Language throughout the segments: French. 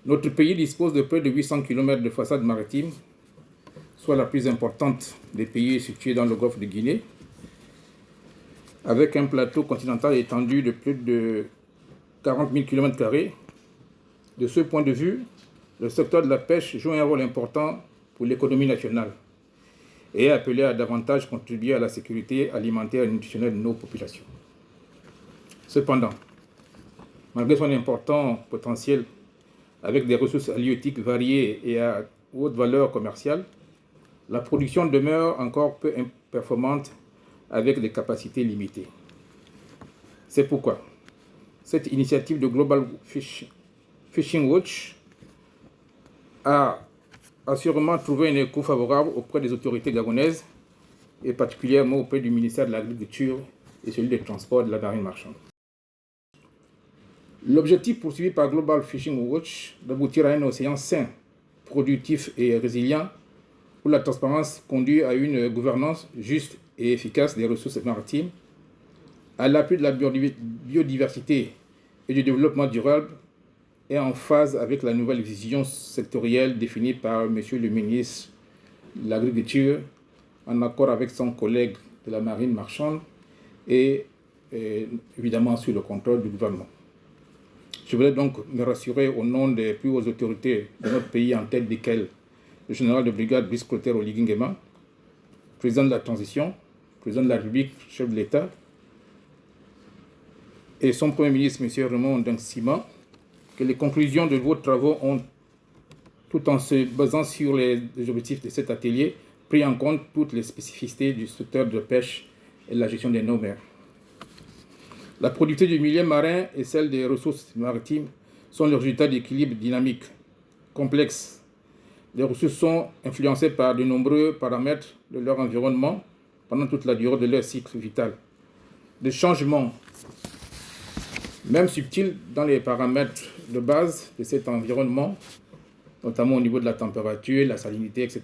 Notre pays dispose de près de 800 km de façade maritime, soit la plus importante des pays situés dans le golfe de Guinée, avec un plateau continental étendu de plus de 40 000 km². De ce point de vue, le secteur de la pêche joue un rôle important pour l'économie nationale et est appelé à davantage contribuer à la sécurité alimentaire et nutritionnelle de nos populations. Cependant, malgré son important potentiel, avec des ressources halieutiques variées et à haute valeur commerciale, la production demeure encore peu performante avec des capacités limitées. C'est pourquoi cette initiative de Global Fishing Watch a sûrement trouvé un écho favorable auprès des autorités gabonaises et particulièrement auprès du ministère de l'Agriculture et celui des Transports et de la Marine marchande. L'objectif poursuivi par Global Fishing Watch d'aboutir à un océan sain, productif et résilient où la transparence conduit à une gouvernance juste et efficace des ressources maritimes, à l'appui de la biodiversité et du développement durable, est en phase avec la nouvelle vision sectorielle définie par M. le ministre de l'Agriculture, en accord avec son collègue de la Marine marchande et évidemment sous le contrôle du gouvernement. Je voudrais donc me rassurer au nom des plus hautes autorités de notre pays, en tête desquelles le général de brigade Brice Clotaire Oligui Nguema, président de la transition, président de la République, chef de l'État, et son Premier ministre, M. Raymond Ndengsima, que les conclusions de vos travaux ont, tout en se basant sur les objectifs de cet atelier, pris en compte toutes les spécificités du secteur de pêche et de la gestion des eaux mers. La productivité du milieu marin et celle des ressources maritimes sont le résultat d'équilibres dynamiques, complexes. Les ressources sont influencées par de nombreux paramètres de leur environnement pendant toute la durée de leur cycle vital. Des changements, même subtils, dans les paramètres de base de cet environnement, notamment au niveau de la température, la salinité, etc.,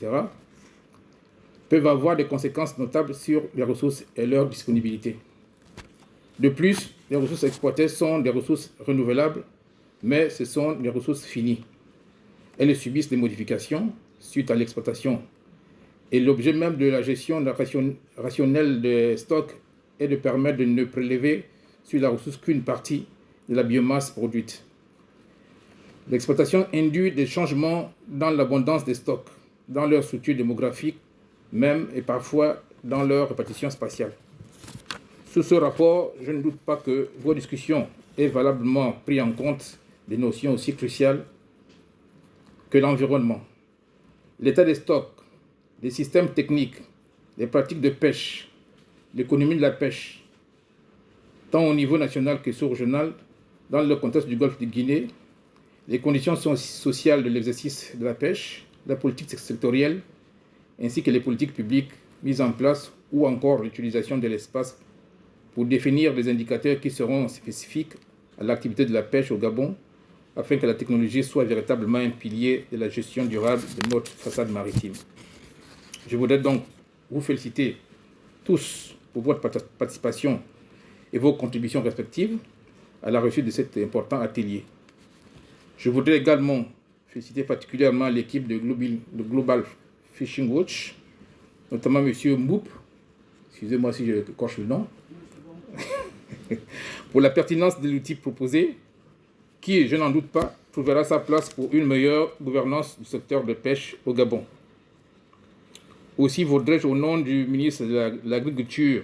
peuvent avoir des conséquences notables sur les ressources et leur disponibilité. De plus, les ressources exploitées sont des ressources renouvelables, mais ce sont des ressources finies. Elles subissent des modifications suite à l'exploitation. Et l'objet même de la gestion rationnelle des stocks est de permettre de ne prélever sur la ressource qu'une partie de la biomasse produite. L'exploitation induit des changements dans l'abondance des stocks, dans leur structure démographique même et parfois dans leur répartition spatiale. Sous ce rapport, je ne doute pas que vos discussions aient valablement pris en compte des notions aussi cruciales que l'environnement, l'état des stocks, des systèmes techniques, les pratiques de pêche, l'économie de la pêche, tant au niveau national que sous-régional, dans le contexte du golfe de Guinée, les conditions sociales de l'exercice de la pêche, la politique sectorielle, ainsi que les politiques publiques mises en place ou encore l'utilisation de l'espace pour définir des indicateurs qui seront spécifiques à l'activité de la pêche au Gabon, afin que la technologie soit véritablement un pilier de la gestion durable de notre façade maritime. Je voudrais donc vous féliciter tous pour votre participation et vos contributions respectives à la réussite de cet important atelier. Je voudrais également féliciter particulièrement l'équipe de Global Fishing Watch, notamment M. Mboup, excusez-moi si je écorche le nom, pour la pertinence de l'outil proposé, qui, je n'en doute pas, trouvera sa place pour une meilleure gouvernance du secteur de pêche au Gabon. Aussi voudrais-je, au nom du ministre de l'Agriculture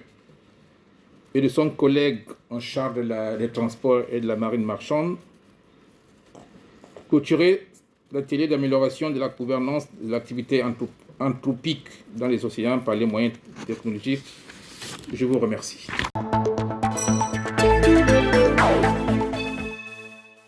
et de son collègue en charge des transports et de la marine marchande, clôturer l'atelier d'amélioration de la gouvernance de l'activité anthropique dans les océans par les moyens technologiques. Je vous remercie.